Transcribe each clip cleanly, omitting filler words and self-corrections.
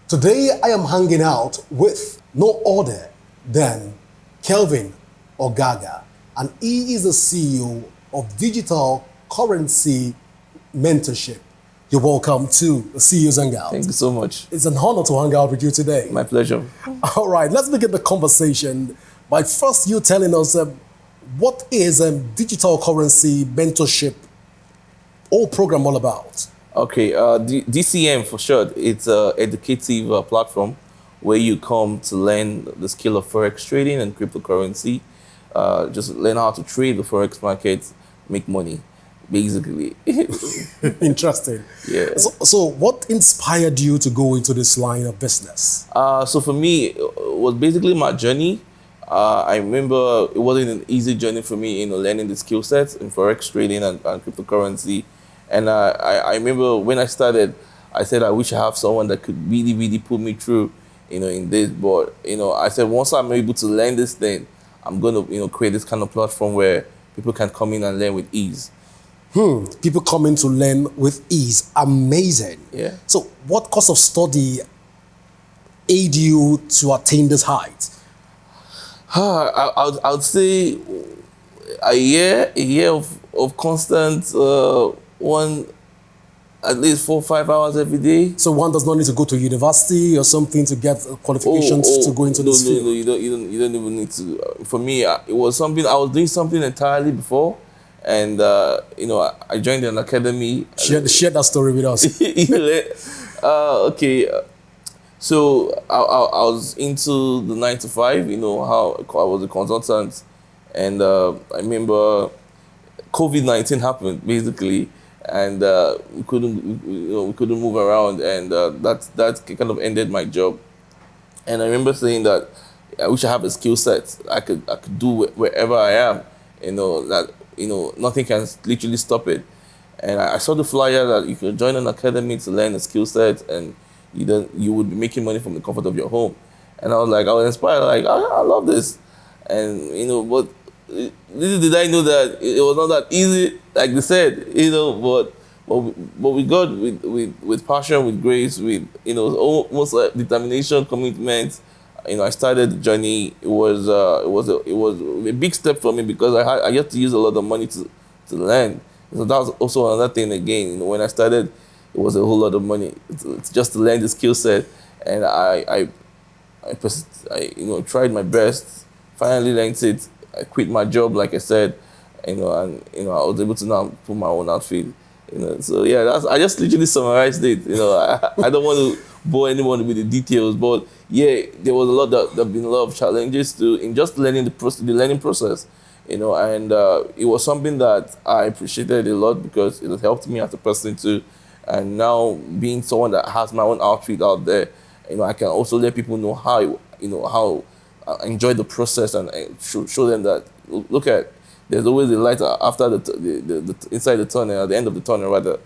Today I am hanging out with no other than Kelvin Ogaga, and he is the CEO of Digital Currency Mentorship. You're welcome to the CEO's Hangout. Thank you so much. It's an honor to hang out with you today. My pleasure. All right, let's begin the conversation by first you telling us what is Digital Currency Mentorship program all about? Okay, DCM for short, it's an educative platform where you come to learn the skill of Forex trading and cryptocurrency. Just learn how to trade the Forex market, make money, basically. Interesting. Yeah. So what inspired you to go into this line of business? So for me, it was basically my journey. I remember it wasn't an easy journey for me, learning the skill sets in Forex trading and cryptocurrency. And I remember when I started, I said, I wish I have someone that could really, really put me through, in this. But, I said, once I'm able to learn this thing, I'm going to, create this kind of platform where people can come in and learn with ease. People come in to learn with ease. Amazing. Yeah. So what course of study aid you to attain this height? I would say a year of constant at least 4 or 5 hours every day. So one does not need to go to university or something to get qualifications to go into this field? No, you don't even need to. For me, it was something, I was doing something entirely before, and I joined an academy. Share that story with us. Okay. So I was into the 9 to 5, how I was a consultant, and I remember COVID-19 happened basically, and we couldn't move around, and that kind of ended my job. And I remember saying that I wish I have a skill set I could do wherever I am, nothing can literally stop it. And I saw the flyer that you could join an academy to learn a skill set, and you would be making money from the comfort of your home. And I was inspired, like, I love this. And, but little did I know that it was not that easy, like they said, but we got with passion, with grace, with, almost like determination, commitment. I started the journey. It was a big step for me because I had to use a lot of money to learn. So that was also another thing again. When I started, it was a whole lot of money. It's just to learn the skill set, and I tried my best. Finally learned it. I quit my job, like I said, and I was able to now put my own outfit. So yeah, I just literally summarized it. I don't want to bore anyone with the details, but yeah, there was there've been a lot of challenges in just learning the learning process. And it was something that I appreciated a lot because it helped me as a person too. And now being someone that has my own outfit out there, I can also let people know how I enjoy the process, and show them that, look at, there's always a light after the inside the tunnel, at the end of the tunnel rather,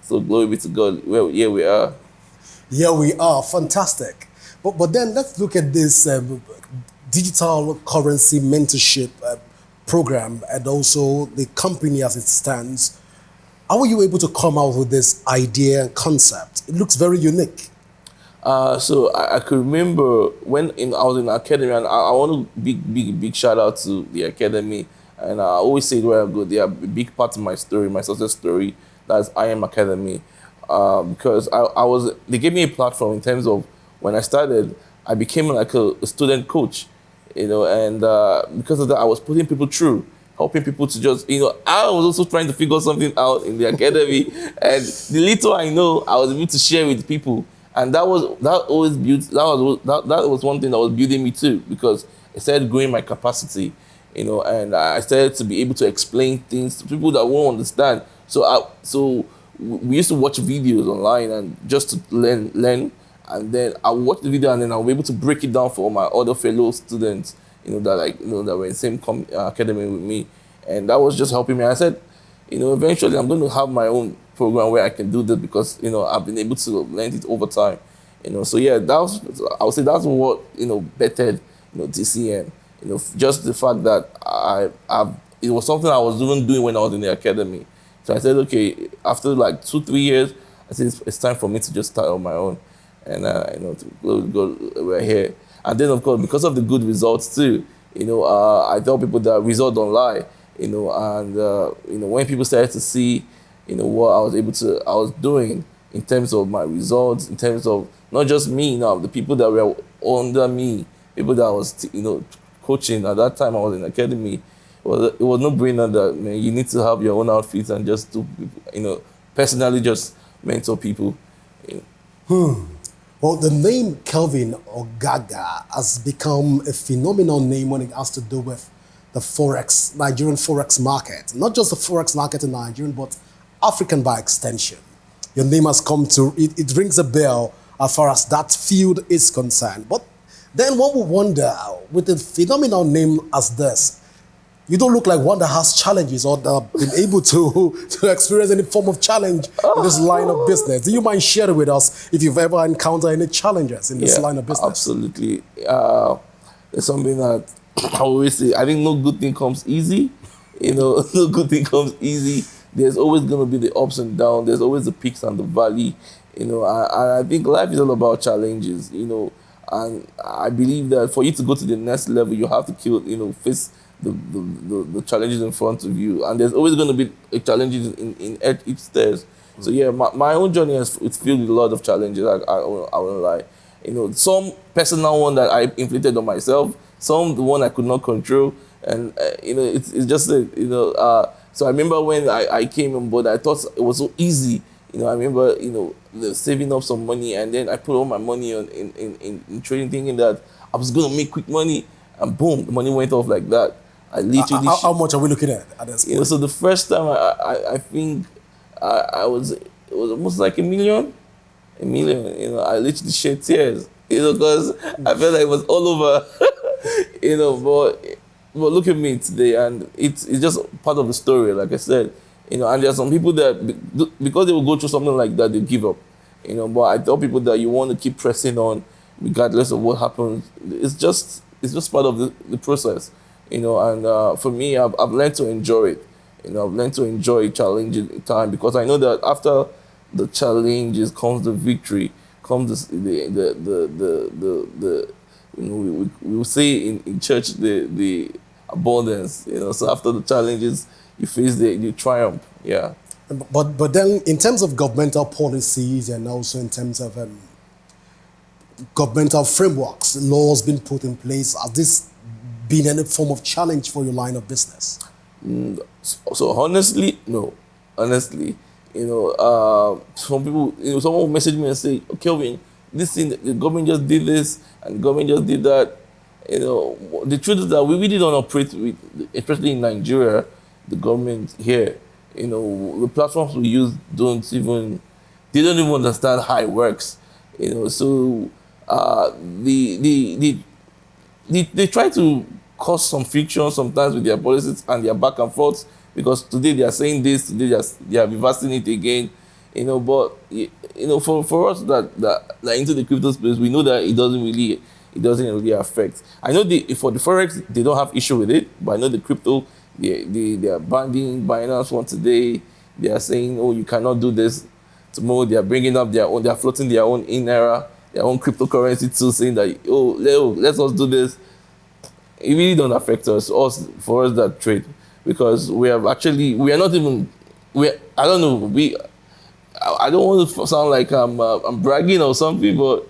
so glory be to God. Well, here we are. Here we are, fantastic. But then let's look at this digital currency mentorship program, and also the company as it stands. How were you able to come out with this idea and concept? It looks very unique. So I could remember when I was in the academy, and I want to big shout out to the academy. And I always say where I go, they are a big part of my story, my success story. That's I Am Academy, because they gave me a platform in terms of when I started, I became like a student coach, and because of that, I was putting people through, helping people to just, I was also trying to figure something out in the academy, and the little I know, I was able to share with people. And that was one thing that was building me too, because it started growing my capacity, and I started to be able to explain things to people that won't understand. So we used to watch videos online and just to learn, and then I would watch the video and then I'll be able to break it down for my other fellow students, that were in the same academy with me, and that was just helping me. I said, eventually I'm going to have my own program where I can do this because, I've been able to learn it over time, So yeah, I would say that's what, bettered, DCM, just the fact that it was something I was even doing when I was in the academy. So I said, okay, after like 2-3 years, I said it's time for me to just start on my own. and we're here. And then of course, because of the good results too, I tell people that results don't lie, and when people started to see, what I was doing in terms of my results, in terms of not just me now, the people that were under me, people that I was, coaching at that time. I was in academy. It was no brainer that, man, you need to have your own outfits and just do, personally just mentor people. Well, the name Kelvin or Gaga has become a phenomenal name when it has to do with the Forex, Nigerian Forex market. Not just the Forex market in Nigeria, but African by extension. Your name has come to, it rings a bell as far as that field is concerned. But then one would wonder, with a phenomenal name as this, you don't look like one that has challenges or that have been able to experience any form of challenge in this line of business. Do you mind sharing with us if you've ever encountered any challenges in this line of business? Absolutely. It's something that I always say. I think no good thing comes easy. No good thing comes easy. There's always going to be the ups and downs. There's always the peaks and the valley. I think life is all about challenges. And I believe that for you to go to the next level, you have to face the challenges in front of you, and there's always going to be a challenges in each stairs. So yeah, my own journey it's filled with a lot of challenges. I won't lie. Some personal one that I inflicted on myself, some the one I could not control, and it's just so I remember when I came on board, I thought it was so easy. I remember saving up some money, and then I put all my money on in trading, thinking that I was going to make quick money, and boom, the money went off like that. I literally. How much are we looking at this point? So the first time I think I was, it was almost like a million. I literally shed tears. Because I felt like it was all over. But look at me today, and it's just part of the story. Like I said, and there are some people that because they will go through something like that, they give up. But I tell people that you want to keep pressing on, regardless of what happens. It's just part of the process. And for me, I've learned to enjoy it. I've learned to enjoy challenging time, because I know that after the challenges comes the victory, comes the we will say in church the abundance. So after the challenges, you face the triumph. Yeah. But then in terms of governmental policies and also in terms of governmental frameworks, laws being put in place, has this been any form of challenge for your line of business? So honestly, no. Honestly, some people, someone will message me and say, "Oh, Kelvin, this thing, the government just did this and the government just did that." The truth is that we really don't operate with, especially in Nigeria, the government here. The platforms we use they don't even understand how it works. So they try to cause some friction sometimes with their policies and their back and forth, because today they are saying this, today they are reversing it again. But for us that into the crypto space, we know that it doesn't really affect. I know for the forex they don't have issue with it, but I know the crypto they are banning Binance one today. They are saying, oh, you cannot do this. Tomorrow they are bringing up they are floating their own in-era, their own cryptocurrency too, saying that let's us do this. It really don't affect us for us that trade, because we are not even I don't know, I don't want to sound like I'm bragging or something, but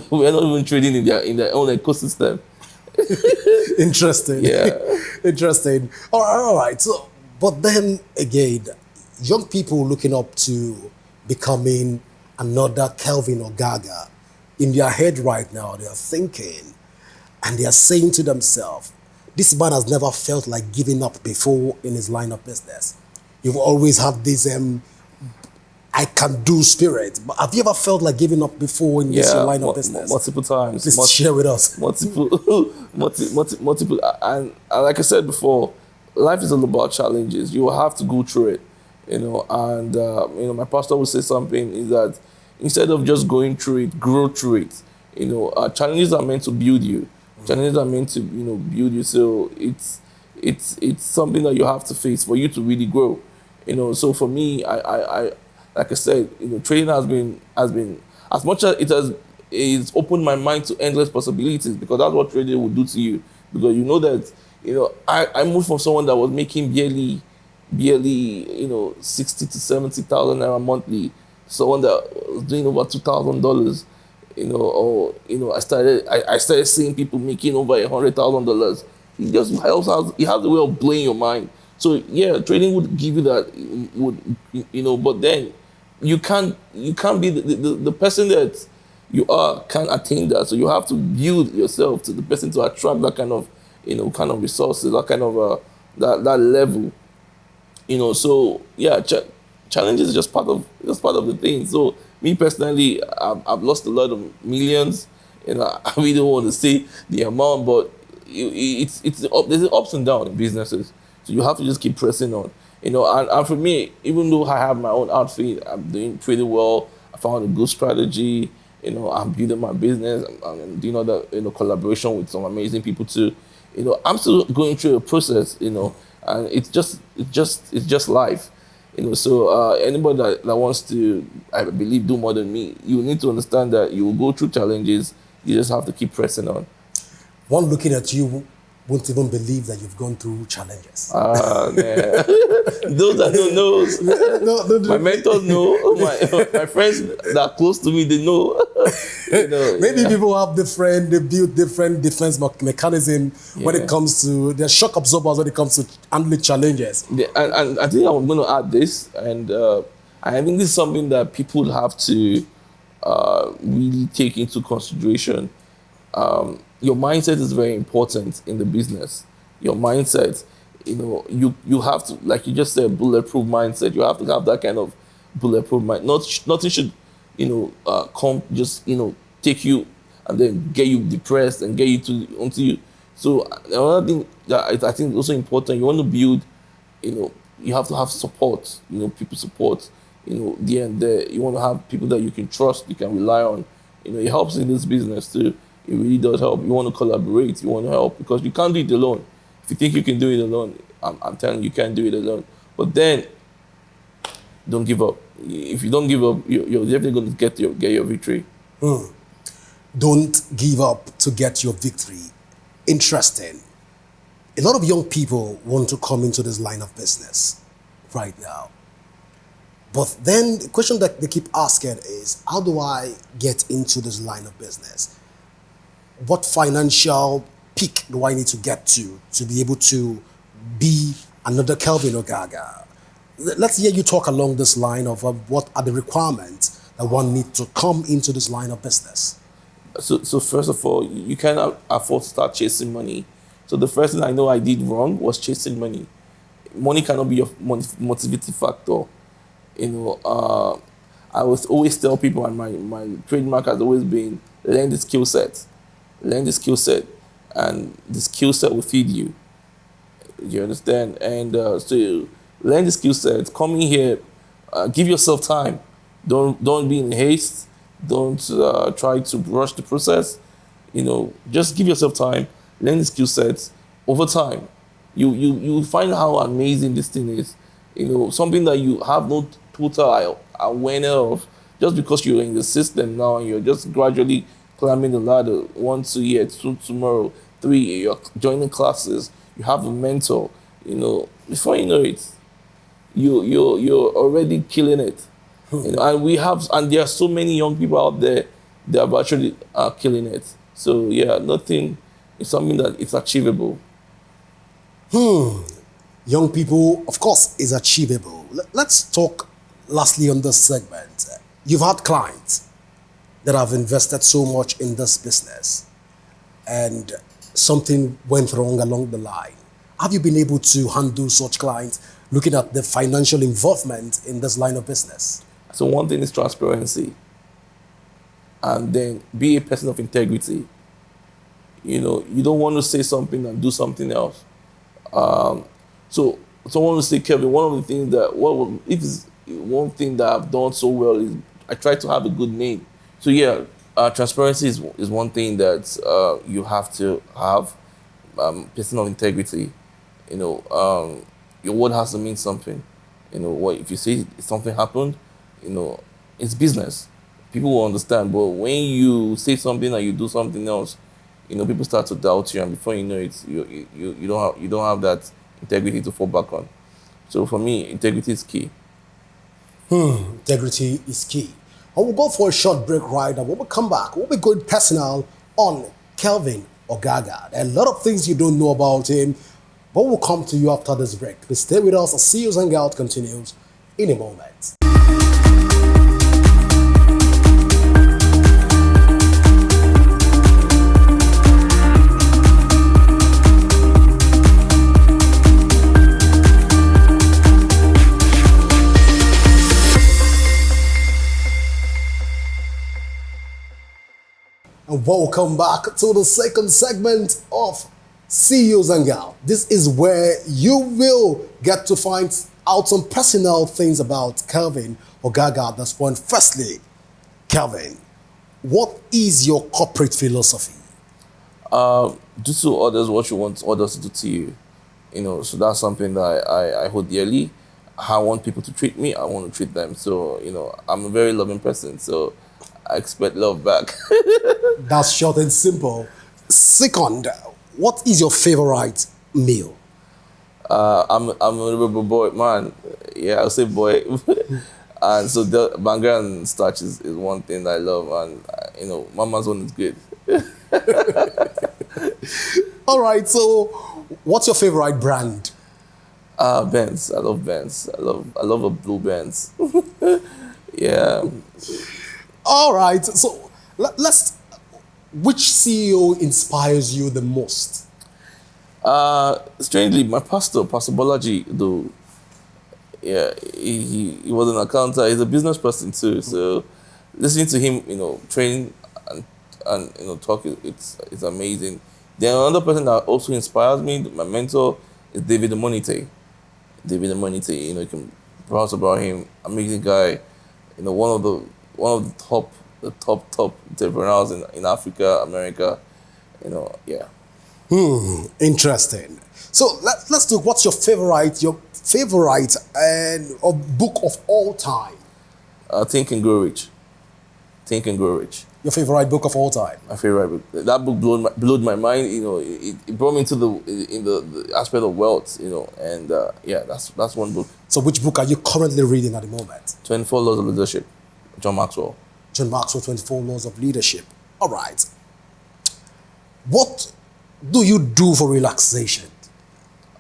we are not even trading in their own ecosystem. Interesting. Yeah. Interesting. All right. So, but then again, young people looking up to becoming another Kelvin or Gaga, in their head right now, they are thinking and they are saying to themselves, this man has never felt like giving up before in his line of business. You've always had this I can do spirit. But have you ever felt like giving up before in this your line of business? Multiple times. Please share with us. Multiple. And like I said before, life is all about challenges. You will have to go through it. My pastor would say something is that instead of just going through it, grow through it. Challenges are meant to build you. Challenges are meant to build you. So it's something that you have to face for you to really grow. So for me, I like I said, trading has been as much as it has, it's opened my mind to endless possibilities, because that's what trading will do to you. Because you know that, I moved from someone that was making barely, 60 to 70,000 naira monthly, someone that was doing over $2,000, or I started seeing people making over $100,000. It just helps out. It has a way of blowing your mind. So yeah, trading would give you that. It would, but then you can't be the person that you are, can't attain that. So you have to build yourself to the person to attract that kind of, resources, that kind of that level. So yeah, challenges is just part of the thing. So me personally, I've lost a lot of millions. I really don't want to say the amount, but there's ups and downs in businesses. So you have to just keep pressing on. And for me, even though I have my own outfit, I'm doing pretty well. I found a good strategy. I'm building my business. I'm doing other, collaboration with some amazing people too. I'm still going through a process. And it's just life. So anybody that wants to, I believe, do more than me, you need to understand that you will go through challenges. You just have to keep pressing on. One looking at you won't even believe that you've gone through challenges. Ah, man. Those that don't know, my mentors know, my friends that are close to me, they know. Maybe people have they build different defense mechanism when it comes to, they're shock absorbers when it comes to handling challenges. And I think I'm going to add this, and I think this is something that people have to really take into consideration. Your mindset is very important in the business. Your mindset, you have to, like you just said, bulletproof mindset. You have to have that kind of bulletproof mind. Nothing should, come just, take you and then get you depressed and get you to onto you. So another thing that I think is also important, you want to build, you have to have support. People support. There and there. You want to have people that you can trust, you can rely on. It helps in this business too. It really does help. You want to collaborate. You want to help, because you can't do it alone. If you think you can do it alone, I'm telling you, you can't do it alone. But then, don't give up. If you don't give up, you're definitely going to get your victory. Don't give up to get your victory. Interesting. A lot of young people want to come into this line of business right now. But then the question that they keep asking is, how do I get into this line of business? What financial peak do I need to get to be able to be another Kelvin Ogaga? Let's hear you talk along this line of what are the requirements that one needs to come into this line of business. So first of all, you cannot afford to start chasing money. So the first thing I know I did wrong was chasing money. Money cannot be your motivating factor. I was always tell people, and my trademark has always been, learn the skill set. Learn the skill set, and the skill set will feed you. You understand? And so learn the skill set. Come in here, give yourself time. Don't be in haste. Don't try to rush the process. Just give yourself time. Learn the skill sets. Over time, you find how amazing this thing is. Something that you have no total awareness of, just because you're in the system now and you're just gradually climbing the ladder. 1, 2 years, 2 tomorrow, 3, you're joining classes. You have a mentor. Before you know it, you're already killing it. And there are so many young people out there that are actually killing it. So yeah, nothing is something that it's achievable. Young people, of course, is achievable. Let's talk lastly on this segment. You've had clients that have invested so much in this business and something went wrong along the line. Have you been able to handle such clients looking at the financial involvement in this line of business? So one thing is transparency, and then be a person of integrity. You don't want to say something and do something else. So someone will say, Kevin, one of the things one thing that I've done so well is I try to have a good name. So yeah, transparency is one thing that you have to have. Person of integrity. Your word has to mean something. What if you say something happened? It's business. people will understand. But when you say something and you do something else, people start to doubt you, and before you know it, you don't have that integrity to fall back on. So for me, integrity is key. Integrity is key. I will go for a short break right now. When we come back, we'll be going personal on Kelvin Ogaga. There are a lot of things you don't know about him, but we'll come to you after this break. Please stay with us. CEO's Hangout continues in a moment. And welcome back to the second segment of CEO's Hangout. This is where you will get to find out some personal things about Kelvin Ogaga at this point. Firstly, Kelvin, what is your corporate philosophy? Do to others what you want others to do to you. So that's something that I hold dearly. How I want people to treat me, I want to treat them. So, I'm a very loving person. So I expect love back. That's short and simple. Second, what is your favorite meal? I'm a little boy, man. Yeah, I'll say boy. And so the banger and starch is one thing that I love, and mama's one is good. All right, so what's your favorite brand? Benz. I love Benz. I love a blue Benz. Yeah. All right, so let's. Which CEO inspires you the most? Strangely, my pastor, Pastor Bolaji, though. Yeah, he was an accountant. He's a business person too. So listening to him, train and talk, it's amazing. Then another person that also inspires me, my mentor, is David Monite. David Monite, you can browse about him. Amazing guy. One of the top entrepreneurs in Africa, America. Yeah. Interesting. So let's do. What's your favorite book of all time? Think and Grow Rich. Think and Grow Rich. Your favorite book of all time? My favorite book. That book blew my mind. It brought me into the aspect of wealth. And yeah, that's one book. So which book are you currently reading at the moment? 24 Laws of Leadership, John Maxwell. John Maxwell, 24 Laws of Leadership. All right. What do you do for relaxation?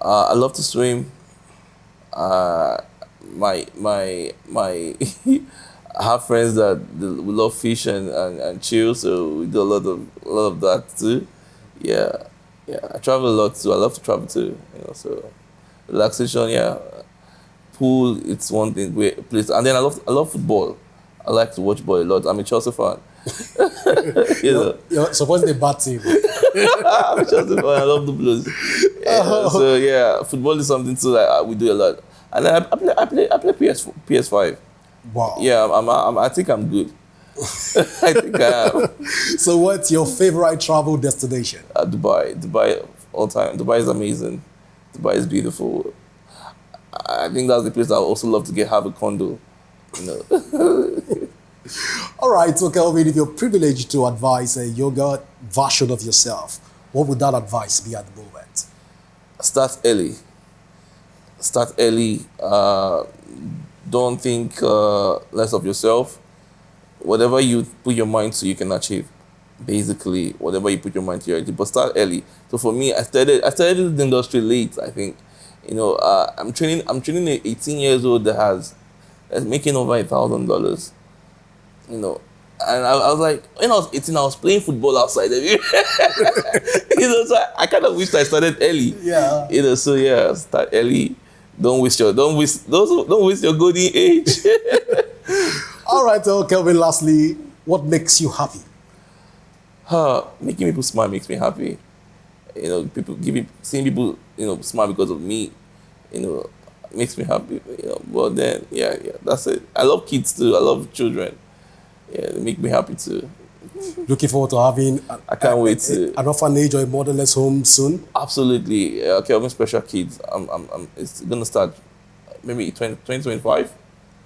I love to swim. My I have friends that we love fish and chill, so we do a lot of that too. Yeah. I travel a lot too. I love to travel too. So relaxation, yeah. Pool, it's one thing, great place, and then I love football. I like to watch ball a lot. I'm a Chelsea fan. You're supposedly a bad team. I'm a Chelsea fan. I love the Blues. So yeah, football is something too that we do a lot. And then I play PS5. Wow. Yeah, I think I'm good. I think I am. So what's your favorite travel destination? Dubai all time. Dubai is amazing. Dubai is beautiful. I think that's the place I also love to have a condo. All right, so Kelvin, if you're privileged to advise a younger version of yourself, what would that advice be at the moment? Start early. Don't think less of yourself. Whatever you put your mind to, you can achieve. Basically, whatever you put your mind to, you achieve. But start early. So for me, I started the industry late. I think, I'm training an 18 years old that's making over $1,000. And I was like, when I was 18, I was playing football outside. So I kind of wished I started early. Yeah. So yeah, start early. Don't waste your golden age. All right, so Kelvin, lastly, what makes you happy? Making people smile makes me happy. Seeing people, smile because of me, makes me happy. But then, yeah, that's it. I love kids too. I love children. Yeah, they make me happy too. Looking forward to having I can't wait to an orphanage or a motherless home soon. Absolutely. Kelvin Special Kids. It's gonna start maybe 2025.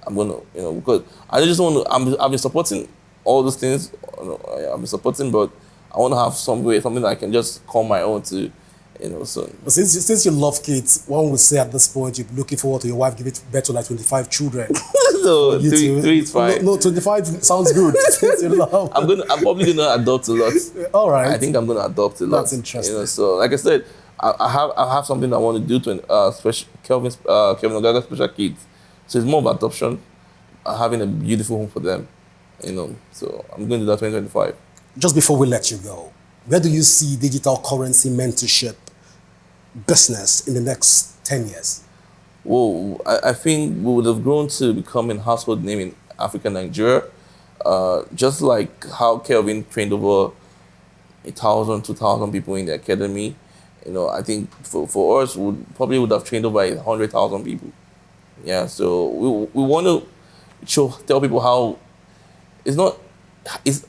I'm gonna, because I just want to. I've been supporting all those things I'm supporting, but I want to have something that I can just call my own to, so. But since you love kids, one would say at this point you're looking forward to your wife giving birth to like 25 children. No, three is fine. No, 25 sounds good. Since you love. I'm probably gonna adopt a lot. All right. I think I'm gonna adopt a lot. That's interesting. So like I said, I have something I want to do to Kelvin Ogaga's special kids. So it's more of adoption, having a beautiful home for them. So I'm going to do that 2025. Just before we let you go, where do you see digital currency mentorship business in the next 10 years? Whoa, I think we would have grown to become a household name in Africa, Nigeria. Just like how Kelvin trained over 1,000, 2,000 people in the academy. I think for us, we probably would have trained over 100,000 people. Yeah, so we want to tell people how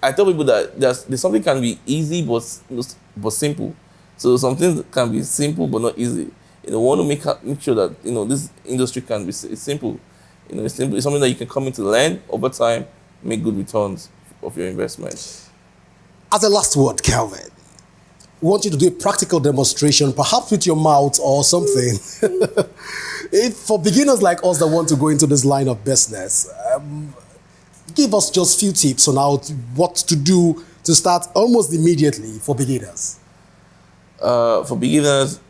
I tell people that there's something can be easy but simple. So something can be simple but not easy. We want to make sure that this industry can be simple. It's simple. It's something that you can come in to learn over time, make good returns of your investment. As a last word, Kelvin, we want you to do a practical demonstration, perhaps with your mouth or something. For beginners like us that want to go into this line of business, give us just a few tips on what to do to start almost immediately for beginners. For beginners,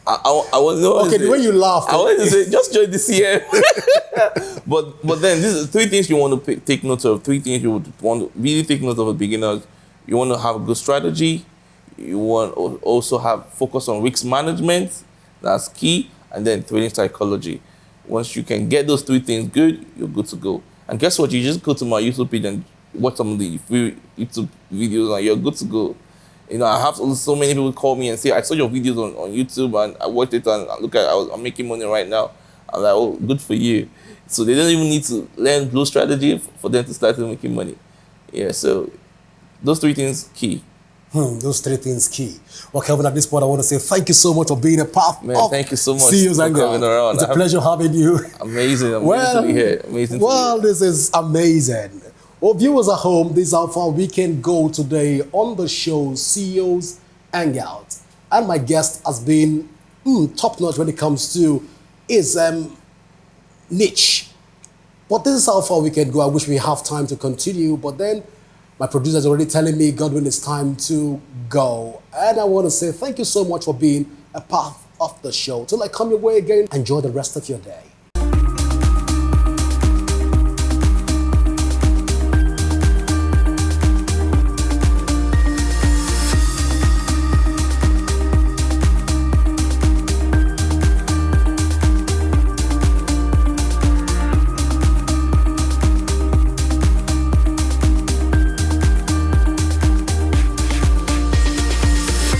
I was okay. The way you laugh, I wanted to say just join the CM. but then this is 3 things you want to take note of. 3 things you would want to really take note of as beginners. You want to have a good strategy. You want to also have focus on risk management. That's key. And then trading psychology. Once you can get those 3 things good, you're good to go. And guess what? You just go to my YouTube page and watch some of the free YouTube videos and you're good to go. I have so many people call me and say, I saw your videos on YouTube and I watched it and look at I'm making money right now. I'm like, oh, good for you. So they don't even need to learn blue strategy for them to start making money. Yeah, so those 3 things key. Those 3 things key. Well, Kelvin, at this point, I want to say thank you so much for being a part of thank you so much CEO's for Hangout. coming around. It's a pleasure having you. Amazing. Amazing to be here. Amazing to be here. This is amazing. Well, viewers at home, this is how far we can go today on the show CEO's Hangout. And my guest has been top-notch when it comes to his niche. But this is how far we can go. I wish we have time to continue, but then my producer is already telling me, Godwin, it's time to go. And I want to say thank you so much for being a part of the show. Till I come your way again, enjoy the rest of your day.